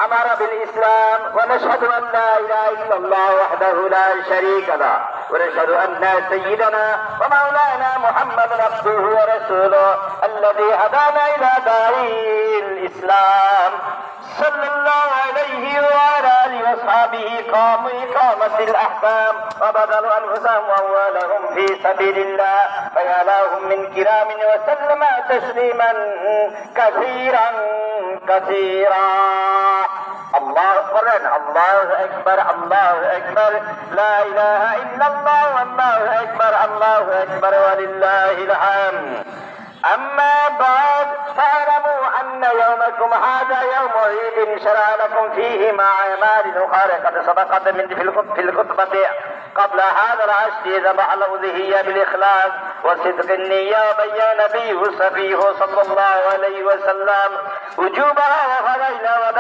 أمر بالإسلام ونشهد أن لا إله إلا الله وحده لا شريك له ونشهد أن سيدنا ومولانا محمد عبده ورسوله الذي هدانا إلى دار الإسلام صلى الله عليه وعلى آله وأصحابه قاموا إقامة الأحكام وبذلوا أنفسهم وأموالهم في سبيل الله فيا لهم من كرام وسلم تسليما كثيرا كثيرا. الله أكبر الله أكبر الله أكبر لا إله إلا الله والله أكبر الله أكبر ولله الحمد. أما بعد فاعلموا أن يومكم هذا يوم عيد شرع لكم فيه مع أعمال أخرى قد سبقت في الخطبة قبل هذا العشر ذبح الأضحية بالإخلاص وصدق النية وبين نبيه صفيه صلى الله عليه وسلم وجوبها وفضيلها